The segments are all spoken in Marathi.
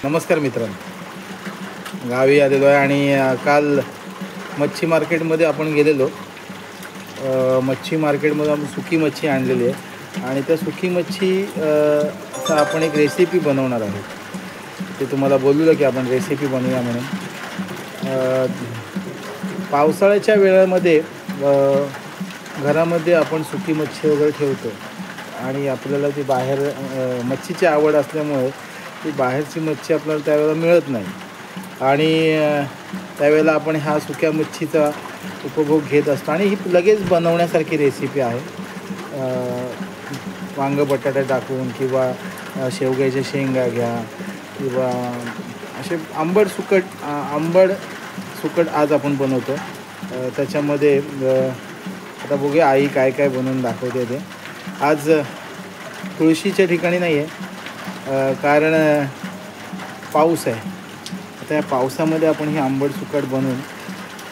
नमस्कार मित्रांनो, गावी आलेलो आहे आणि काल मच्छी मार्केटमध्ये आपण गेलेलो. मच्छी मार्केटमध्ये आपण सुकी मच्छी आणलेली आहे आणि त्या सुकी मच्छीचा आपण एक रेसिपी बनवणार आहोत. ते तुम्हाला बोललो की आपण रेसिपी बनवूया म्हणून. पावसाळ्याच्या वेळामध्ये घरामध्ये आपण सुकी मच्छी वगैरे ठेवतो आणि आपल्याला ती बाहेर मच्छीची आवड असल्यामुळे ती बाहेरची मच्छी आपल्याला त्यावेळेला मिळत नाही आणि त्यावेळेला आपण ह्या सुक्या मच्छीचा उपभोग घेत असतो आणि ही लगेच बनवण्यासारखी रेसिपी आहे. वांग बटाटा टाकून किंवा शेवग्याच्या शेंगा घ्या किंवा असे आंबट सुकट आज आपण बनवतो. त्याच्यामध्ये आता बघूया आई काय काय बनवून दाखवते ते. आज तुळशीच्या ठिकाणी नाही आहे कारण पाऊस आहे. आता या पावसामध्ये आपण ही आंबट सुकट बनवून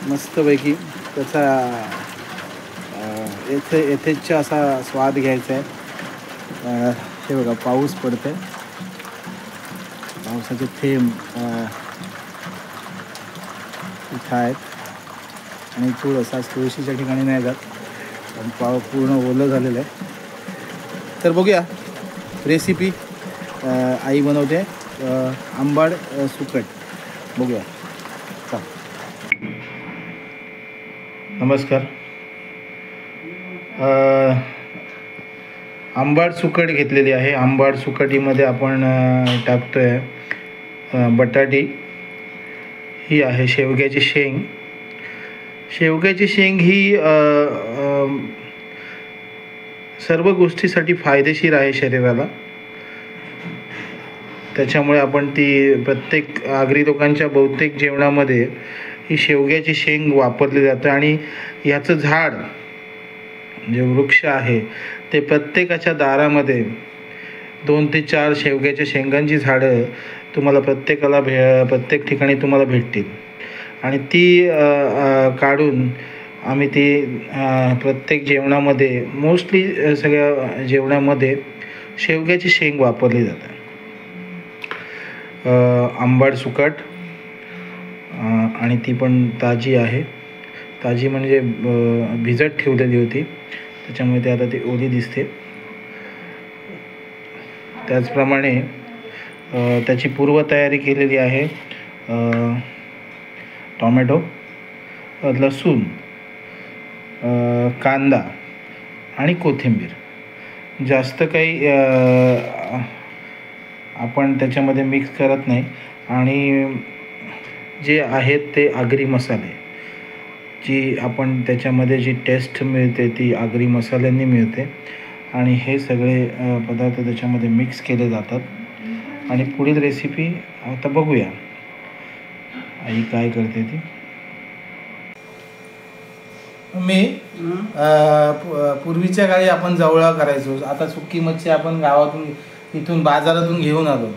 मस्तपैकी त्याचा येथेचा असा स्वाद घ्यायचा आहे. हे बघा पाऊस पडत आहे, पावसाचे थेंब इथं आहेत आणि थोडंसं आज तुळशीच्या ठिकाणी नाही जात कारण पूर्ण ओलं झालेलं आहे. तर बघूया रेसिपी आई बनवते आंबट सुकट. बघूया. नमस्कार. आंबट सुकट घेतलेली आहे. आंबट सुकटीमध्ये आपण टाकतोय बटाटी, ही आहे शेवग्याची शेंग. शेवग्याची शेंग ही सर्व गोष्टीसाठी फायदेशीर आहे शरीराला. त्याच्यामुळे आपण ती प्रत्येक आगरी लोकांच्या बहुतेक जेवणामध्ये ही शेवग्याची शेंग वापरली जाते आणि ह्याचं झाड जे वृक्ष आहे ते प्रत्येकाच्या दारामध्ये 2 ते 4 शेवग्याच्या शेंगांची झाडं तुम्हाला प्रत्येक ठिकाणी तुम्हाला भेटतील आणि ती काढून आम्ही ती प्रत्येक जेवणामध्ये मोस्टली सगळ्या जेवणामध्ये शेवग्याची शेंग वापरली जाते. आंबट सुकट आणि ती पण ताजी आहे. ताजी म्हणजे भिजत ठेवलेली होती त्याच्यामुळे ते आता ती ओली दिसते. त्याचप्रमाणे त्याची पूर्वतयारी केलेली आहे. टोमॅटो, लसूण, कांदा आणि कोथिंबीर. जास्त काही आपण त्याच्यामध्ये मिक्स करत नाही आणि जे आहेत ते आगरी मसाले, जी आपण त्याच्यामध्ये जी टेस्ट मिळते ती आगरी मसाल्यांनी मिळते आणि हे सगळे पदार्थ त्याच्यामध्ये मिक्स केले जातात आणि पुढील रेसिपी आता बघूया आई काय करते ती. मी पूर्वीच्या काळी आपण जवळा करायचो. आता सुकी मच्छी आपण गावातून इथून बाजारातून घेऊन आलो.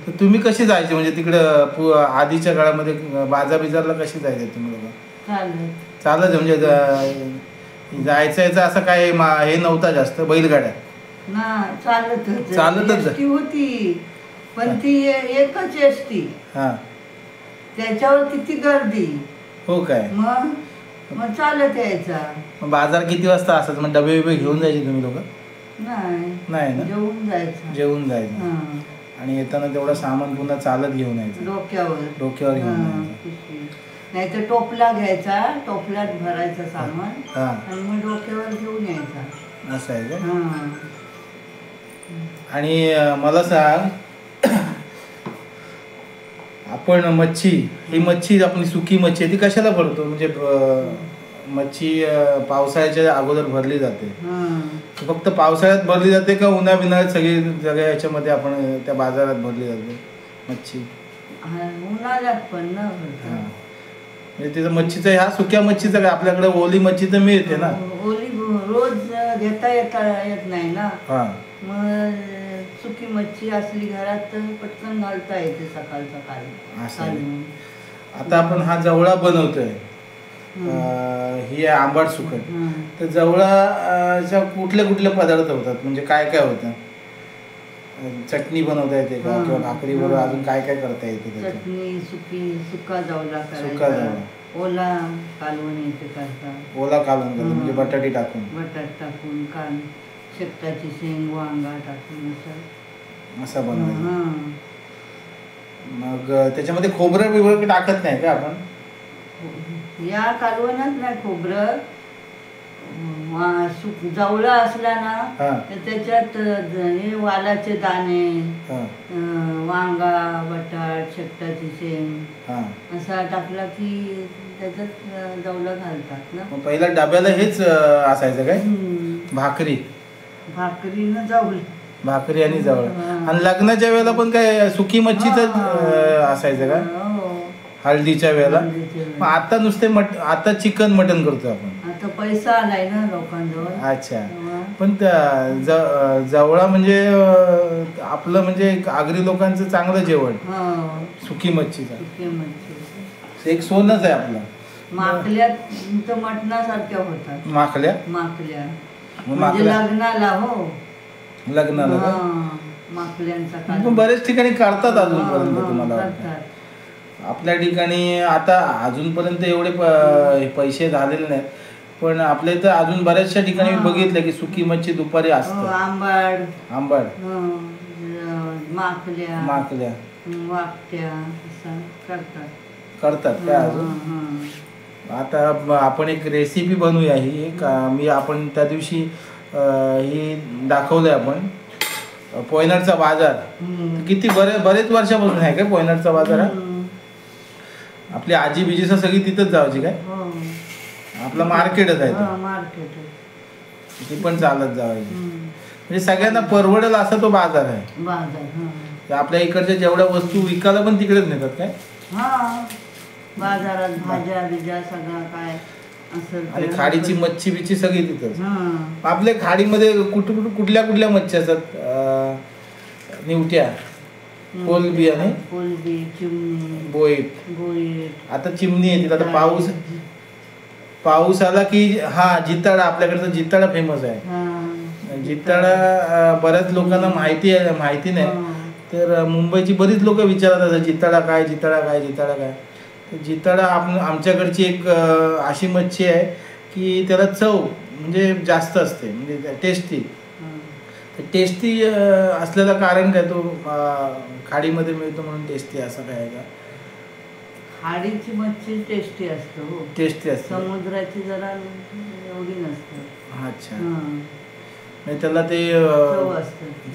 तर तुम्ही कशी जायचे म्हणजे तिकडं आधीच्या काळामध्ये बाजारला कशी जायचे तुम्ही लोक? चालत म्हणजे जायचं असं काय हे नव्हता जास्त बैलगाड्या चालतच होती पण ती एकच एसटी. त्याच्यावर किती गर्दी. हो काय? मग चालत यायचा. बाजार किती वाजता असायचा? मग डबे बिबे घेऊन जायचे तुम्ही लोक? नाही ना, जेवून जायचं आणि येताना तेवढं सामान पुन्हा चालत घेऊन यायचं डोक्यावर घेऊन जायचं. नाही तर टोपला घ्यायचा, टोपल्यात भरायचं सामान आणि मग डोक्यावर घेऊन यायचा. असं आहे का? आणि मला सांग, आपण ही मच्छी आपली सुकी मच्छी ती कशाला भरतो? म्हणजे मच्छी पावसाळ्याच्या अगोदर भरली जाते. फक्त पावसाळ्यात भरली जाते का उन्हाळ्यात सगळ्या याच्यामध्ये आपण त्या बाजारात भरली जाते मच्छी? उन्हाळ्यात पण ना. म्हणजे तिथं मच्छीचं ह्या सुक्या मच्छीचं काय आपल्याकडे ओली मच्छी तर मिळते ना. ओली रोज घेता येत नाही ना. मग सुकी मच्छी असली घरात पटकन घालता येते सकाळ सकाळी. आता आपण हा जवळा बनवतोय, ही आहे आंबट सुकट. तर जवळाच्या कुठले कुठले पदार्थ होतात म्हणजे काय काय होतं? चटणी बनवता येते का किंवा भाकरी बरोबर अजून काय काय करता येते त्याच्यात? चटणी सुका जावला सुका करायचा, जावला. ओला कालवण येते करता, ओला कालवण करता म्हणजे बटाटे टाकून, बटाट टाकून, शेपटाची शेंग, वांगा टाकून असा बनवायचा. मग त्याच्यामध्ये खोबरं बिबरं टाकत नाही का आपण? या कालवणात नाही खोबरं. जवळा असला ना तर त्याच्यात हे वालाचे दाणे, वांगा, बटाट, शेपटाची शेंग असा टाकला की त्याच्यात जवळा घालतात ना. पहिला डब्याला हेच असायचं काय? भाकरी न जवळ, भाकरी आणि जवळ. आणि लग्नाच्या वेळेला पण काय सुकी मच्छीच असायचं का? हळदीच्या वेळेला. मग आता नुसते आता चिकन मटन करतो आपण. आता पैसा आलाय ना लोकांजवळ. अच्छा. पण जवळा म्हणजे आपलं म्हणजे आगरी लोकांचं चांगलं जेवण, सुकी मच्छीचा एक सोनच आहे आपलं. माकल्या मटणासारख्या होतात. माकल्या म्हणजे लग्नाला. हो, लग्नाला माकल्यांचा बरेच ठिकाणी करतात अजूनपर्यंत. तुम्हाला वाटतं आपल्या ठिकाणी आता अजूनपर्यंत एवढे पैसे झालेले नाहीत, पण आपल्या इथं अजून बऱ्याचशा ठिकाणी बघितलं की सुकी मच्छी दुपारी असते. आंबाड, माकल्या, वाकट्या करतात काय अजून? आता आपण एक रेसिपी बनवूया. ही आपण त्या दिवशी ही दाखवलंय आपण. पोयनाडचा बाजार किती बरेच वर्षापासून आहे काय पोयनाडचा बाजार हा? आपली आजी बिजीचा सगळी तिथंच जायची काय? आपलं मार्केटच आहे, ती पण चालत जावायची. म्हणजे सगळ्यांना परवडेल असा तो बाजार आहे. आपल्या इकडच्या जेवढ्या वस्तू विकायला पण तिकडेच नेतात काय? बाजारात भाज्या बिज्या सगळं काय असं. आणि खाडीची मच्छी बिच्छी सगळी तिथंच. आपल्या खाडीमध्ये कुठल्या मच्छी असतात? निवट्या, कोलबी आणि चिमणी, बोईट. आता चिमणी येते. आता पाऊस आला की जिताडा, आपल्याकडचा जिताडा फेमस आहे. जिताडा बऱ्याच लोकांना माहिती नाही. तर मुंबईची बरीच लोक विचारत असतात जिताडा काय. तर जिताडा आमच्याकडची एक अशी मच्छी आहे की त्याला चव म्हणजे जास्त असते, म्हणजे टेस्टी असलेलं कारण काय? तो खाडीमध्ये मिळतो म्हणून टेस्टी असं काय आहे का? खाडीची मच्छी टेस्टी असतो. टेस्टी असते. समुद्राची जरा एवढी नसते. अच्छा. म्हणजे त्याला ते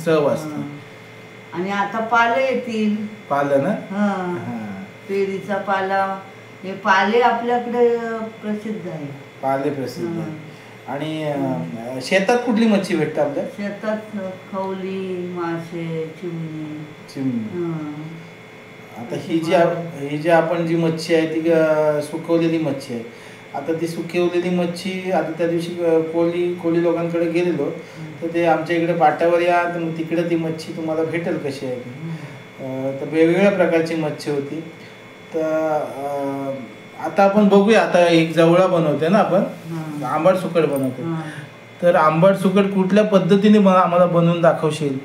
चव असते. आणि आता पाले येतील. पालं ना? पेरीचा पाला, हे पाले आपल्याकडे प्रसिद्ध आहे. पाले प्रसिद्ध आहे. आणि शेतात कुठली मच्छी भेटते आपल्या? शेतात खवली, मासे, चिमणी. आता ही जी आपण जी मच्छी आहे ती सुकवलेली मच्छी आहे. आता ती सुकवलेली मच्छी, आता त्या दिवशी कोळी लोकांकडे गेलेलो तर ते आमच्या इकडे पाट्यावर या, तर मग तिकडे ती मच्छी तुम्हाला भेटेल कशी आहे ती. तर वेगवेगळ्या प्रकारची मच्छी होती. तर आता आपण बघूया. आता एक जवळा बनवते ना आपण, आंबट सुकट बनवते. तर आंबट सुकट कुठल्या पद्धतीने आम्हाला बनवून दाखवशील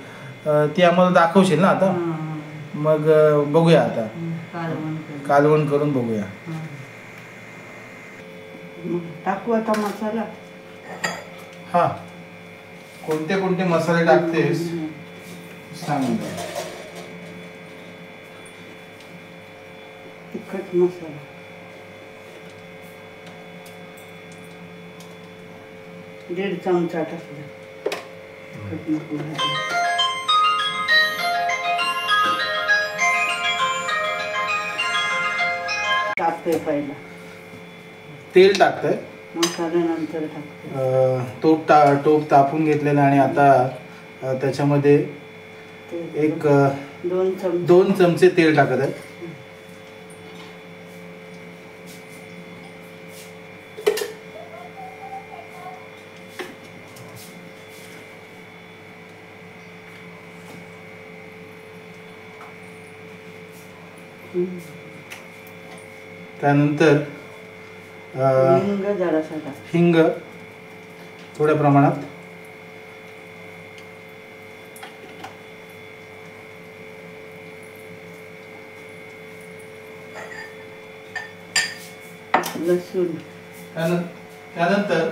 ती आम्हाला दाखवशील ना आता? मग बघूया आता, कालवण करून बघूया. टाकू आता मसाला. कोणते मसाले टाकतेस सांग. तिखट मसाला, दीड चमचा टाकला. टाकतोय पहिला तेल टाकतोय, मसाल्यानंतर टाकतोय. टोप तापून घेतलेलं आणि आता त्याच्यामध्ये एक 2 चमचे तेल टाकत आहे. त्यानंतर हिंग थोड्या प्रमाणात, लसूण, त्यानंतर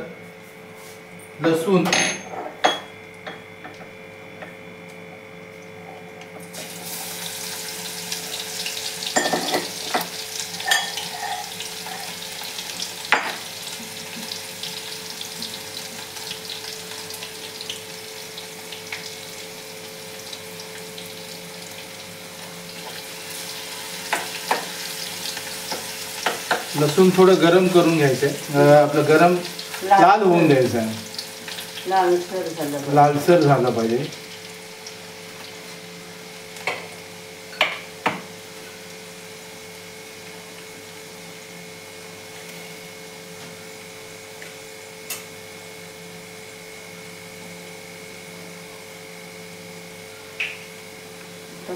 लसूण, लसूण थोडं गरम करून घ्यायचंय, आपलं गरम लाल होऊन द्यायचं आहे, लालसर झालं पाहिजे.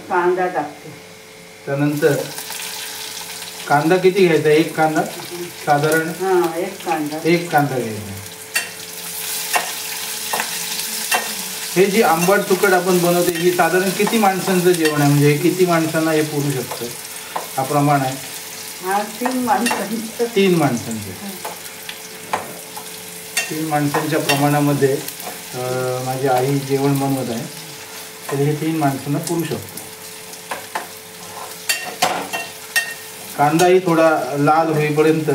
कांदा टाकते. त्यानंतर कांदा किती घ्यायचा? एक कांदा साधारण, एक कांदा घ्यायचा. हे जी आंबट सुकट आपण बनवते ही साधारण किती माणसांचं जेवण आहे? म्हणजे किती माणसांना हे पुरू शकतं? हा प्रमाण आहे 3 माणसांचं. 3 माणसांचे. 3 माणसांच्या प्रमाणामध्ये माझी आई जेवण बनवत आहे, तर हे 3 माणसांना पुरू शकतो. कांदाही थोडा लाल होईपर्यंत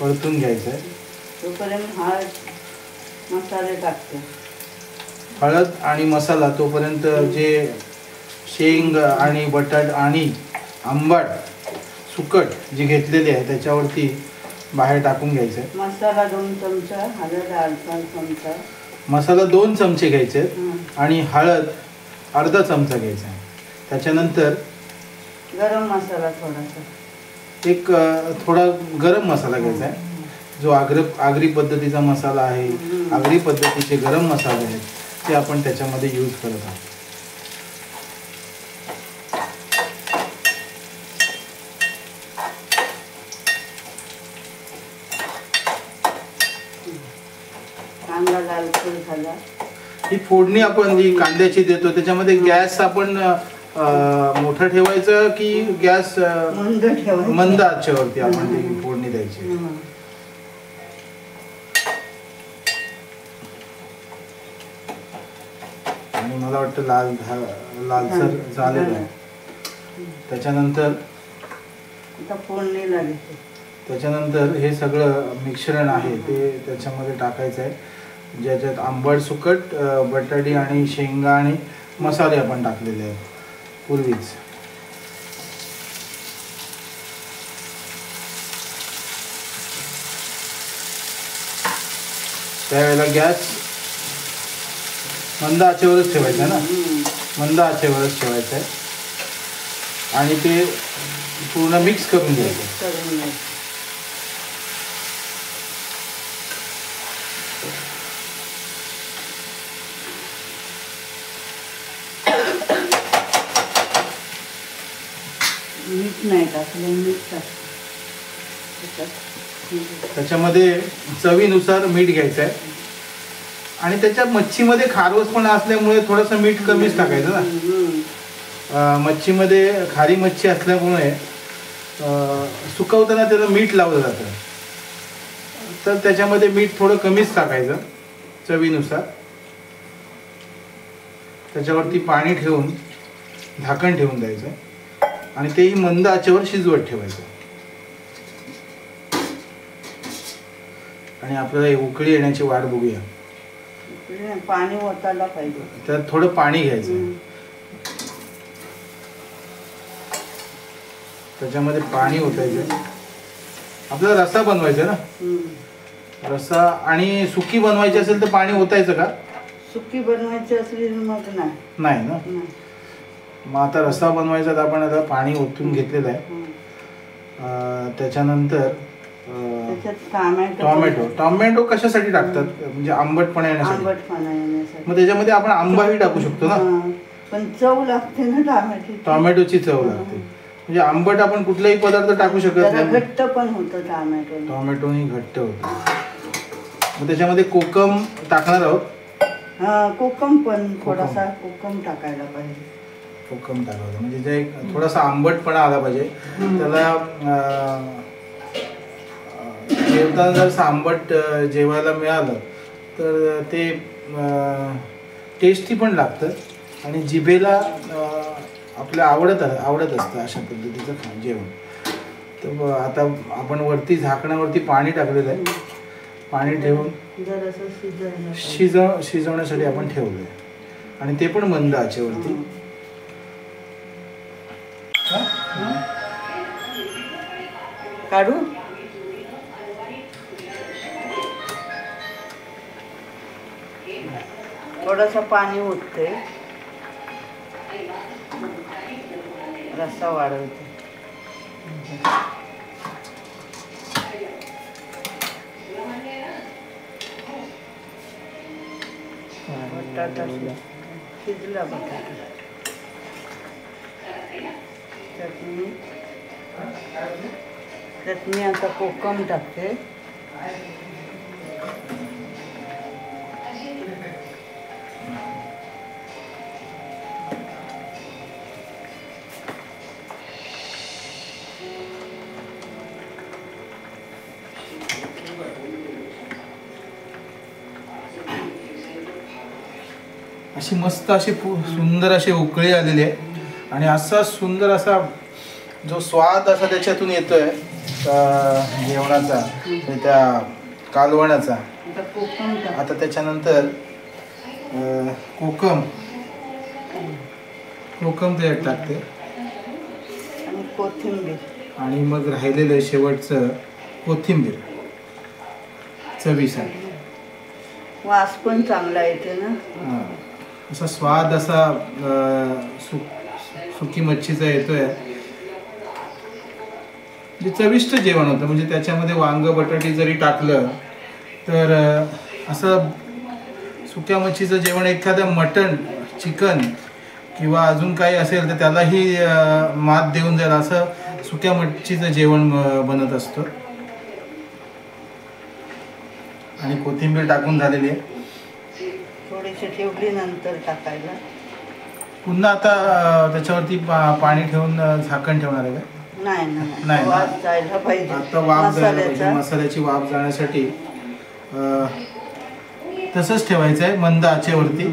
परतून घ्यायचा आहे. तोपर्यंत हळद मसाले टाकते. हळद आणि मसाला तोपर्यंत जे शेंग आणि बटाट आणि आंबट सुकट जी घेतलेली आहे त्याच्यावरती बाहेर टाकून घ्यायचं आहे. मसाला 2 चमचा, हळद अर्धा चमचा. मसाला 2 चमचे घ्यायचे आणि हळद अर्धा चमचा घ्यायचा आहे. त्याच्यानंतर गरम मसाला थोडासा, एक थोडा गरम मसाला घ्यायचा आहे, जो आगरी पद्धतीचा मसाला आहे. आगरी पद्धतीचे गरम मसाले आहेत ते आपण त्याच्यामध्ये यूज करत आहोत. कांदा लालसर झाला. ही फोडणी आपण जी कांद्याची देतो त्याच्यामध्ये गॅस आपण मोठं ठेवायचं की गॅस मंद आचेवरती आपण ती फोडणी द्यायची? आणि मला वाटतं लालसर झालेलं आहे. त्याच्यानंतर फोडणी लागेल. त्याच्यानंतर हे सगळं मिश्रण आहे ते त्याच्यामध्ये टाकायचं आहे, ज्याच्यात आंबट सुकट, बटाटी आणि शेंगा आणि मसाले आपण टाकलेले आहेत पूर्वीच. त्यावेळेला गॅस मंद आचेवरच ठेवायचा आहे ना, मंद आचेवरच ठेवायचं आहे आणि ते पूर्ण मिक्स करून घ्यायचं. मीठ नाही टाकलं, मीठ टाक. त्याच्यामध्ये चवीनुसार मीठ घ्यायचं आहे आणि त्याच्या मच्छीमध्ये खारवसपणा असल्यामुळे थोडंसं मीठ कमीच टाकायचं ना. मच्छीमध्ये खारी मच्छी असल्यामुळे सुकवताना त्याला मीठ लावलं जातं, तर त्याच्यामध्ये मीठ थोडं कमीच टाकायचं चवीनुसार. त्याच्यावरती पाणी ठेवून झाकण ठेवून द्यायचं आणि तेही मंद आचेवर शिजवत ठेवायचं. आणि आपल्याला उकळी येण्याची वाट बघूया. पाणी ओतायला पाहिजे, त्यात थोडं पाणी घ्यायचं, त्याच्यामध्ये पाणी ओतायचं. आपल्याला रस्सा बनवायचा ना, रस्सा. आणि सुकी बनवायची असेल तर पाणी ओतायचं का? सुकी बनवायची असली मग नाही ना. मग आता रस्सा बनवायचा तर आपण आता पाणी ओतून घेतलेलं आहे. त्याच्यानंतर टोमॅटो कशासाठी टाकतात? म्हणजे आंबटपणा येण्यासाठी. मग त्याच्यामध्ये आपण आंबाही टाकू शकतो ना, पण चव लागते ना टोमॅटोची चव लागते. म्हणजे आंबट आपण कुठलाही पदार्थ टाकू शकत नाही, घट्ट पण होतं टोमॅटोनी घट्ट होतं. मग त्याच्यामध्ये कोकम टाकणार आहोत. कोकम पण थोडासा कोकम टाकायला पाहिजे. कोकम टाकला होता, म्हणजे जे थोडासा आंबटपणा आला पाहिजे त्याला. जेवताना जर आंबट जेवायला मिळालं तर ते टेस्टी पण लागतं आणि जिभेला आपल्या आवडत असतं अशा पद्धतीचं जेवण. तर आता आपण वरती झाकणावरती पाणी टाकलेलं आहे, पाणी ठेवून शिजवण्यासाठी आपण ठेवलं आहे आणि ते पण मंद आचेवरती. काढू थोडंसं पाणी उठते, रस्सा वाढवते. बटाटा शिजला, बटाटा चटणी आता कोकम टाकते. अशी मस्त अशी सुंदर अशी उकळी आलेली आहे आणि असा सुंदर असा जो स्वाद असा त्याच्यातून येतोय जेवणाचा, त्या कालवणाचा. आता त्याच्यानंतर कोकम त्याच्यात टाकते आणि कोथिंबीर, आणि मग राहिलेलं शेवटचं कोथिंबीर चवीसाठी. वास पण चांगला येते ना. असा स्वाद असा सुकी मच्छीचा येतोय. जे चविष्ट जेवण होतं, म्हणजे त्याच्यामध्ये वांग बटाटी जरी टाकलं तर असं सुक्या मच्छीचं जेवण, एखादं मटण चिकन किंवा अजून काही असेल तर त्यालाही मात देऊन जाईल असं सुक्या मच्छीचं जेवण बनत असतं. आणि कोथिंबीर टाकून झालेली आहे, थोडीशी ठेवली नंतर टाकायला. पुन्हा आता त्याच्यावरती पाणी ठेवून झाकण ठेवणार आहे का? नाही, वाफ जायला पाहिजे. आता वाफ जायला पाहिजे, मसाल्याची वाफ जाण्यासाठी तसंच ठेवायचं आहे मंद आचेवरती.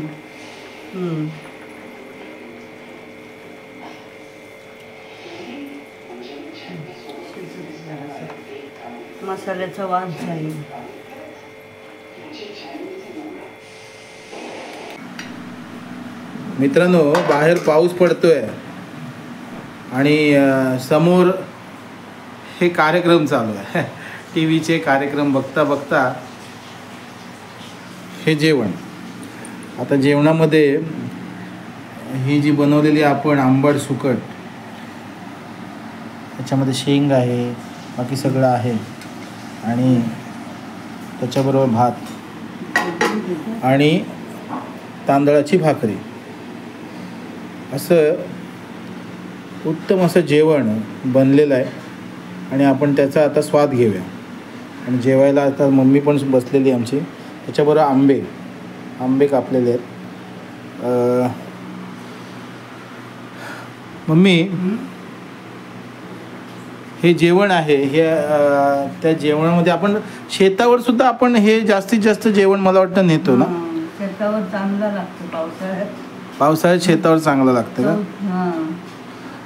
मसाल्याचा वास जाईल. मित्रांनो, बाहेर पाऊस पडतोय आणि समोर हे कार्यक्रम चालू आहे. टी व्हीचे कार्यक्रम बघता बघता हे जेवण. आता जेवणामध्ये ही जी बनवलेली आपण आंबट सुकट, त्याच्यामध्ये शेंग आहे, बाकी सगळं आहे आणि त्याच्याबरोबर भात आणि तांदळाची भाकरी, असं उत्तम असं जेवण बनलेलं आहे. आणि आपण त्याचा आता स्वाद घेऊया. आणि जेवायला आता मम्मी पण बसलेली आमची, त्याच्याबरोबर आंबे कापलेले आहेत. मम्मी, हे जेवण आहे, हे त्या जेवणामध्ये आपण शेतावर सुद्धा आपण हे जास्तीत जास्त जेवण मला वाटतं नेतो ना. शेतावर चांगलं लागतं पावसाळ्यात शेतावर चांगलं लागतं का?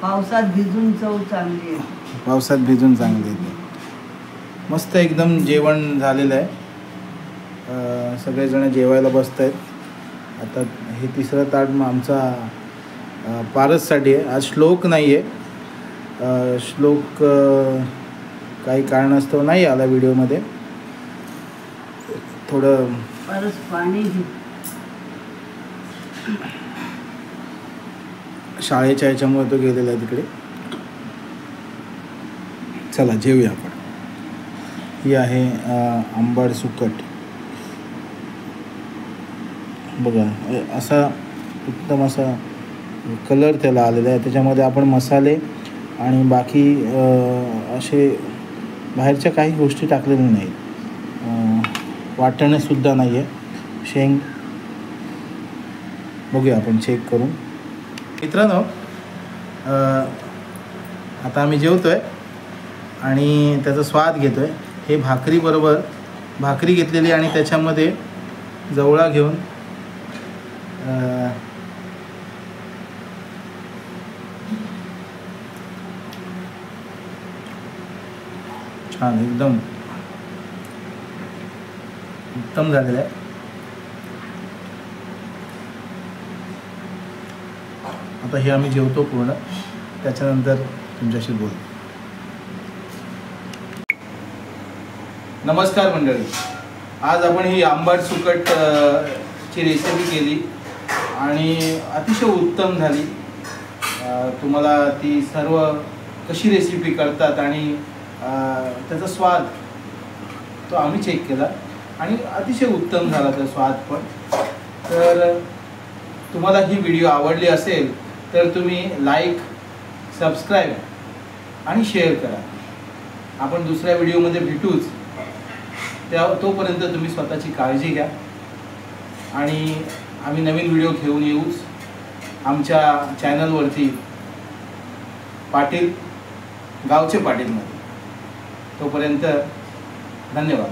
पावसात भिजून चव चांगली आहे. पावसात भिजून चांगली येते. मस्त एकदम जेवण झालेलं आहे. सगळेजण जेवायला बसत आहेत. आता हे तिसरं ताट मग आमचा पारससाठी आहे. आज श्लोक नाही आहे. श्लोक काही कारणास्तव नाही आला व्हिडिओमध्ये. थोडं पारस पाणी शाळेच्या ह्याच्यामुळे तो गेलेला आहे तिकडे. चला जेवूया आपण. ही आहे आंबट सुकट. बघा, असा उत्तम असा कलर त्याला आलेला आहे. त्याच्यामध्ये आपण मसाले आणि बाकी असे बाहेरच्या काही गोष्टी टाकलेल्या नाहीत. वाटणेसुद्धा नाही आहे. शेंग बघूया आपण चेक करून. मित्रांनो, आता आम्ही जेवतो आहे आणि त्याचा स्वाद घेतो आहे. हे भाकरीबरोबर भाकरी घेतलेली आणि त्याच्यामध्ये जवळा घेऊन छान एकदम उत्तम झालेलं आहे. आता हे आम्ही जेवतो पूर्ण, त्याच्यानंतर तुमच्याशी बोलू. नमस्कार मंडळी, आज आपण ही आंबट सुकट ची रेसिपी केली आणि अतिशय उत्तम झाली. तुम्हाला ती सर्व कशी रेसिपी करतात आणि त्याचा स्वाद तो आम्ही चेक केला आणि अतिशय उत्तम झाला तो स्वाद पण. तर तुम्हाला ही व्हिडिओ आवडली असेल तर तुम्ही लाईक, सबस्क्राईब आणि शेअर करा. आपण दुसऱ्या व्हिडिओमध्ये भेटूच. तोपर्यंत तुम्ही स्वतःची काळजी घ्या आणि आम्ही नवीन व्हिडिओ घेऊन येऊच आमच्या चॅनलवरती पाटील, गावचे पाटीलमध्ये. तोपर्यंत धन्यवाद.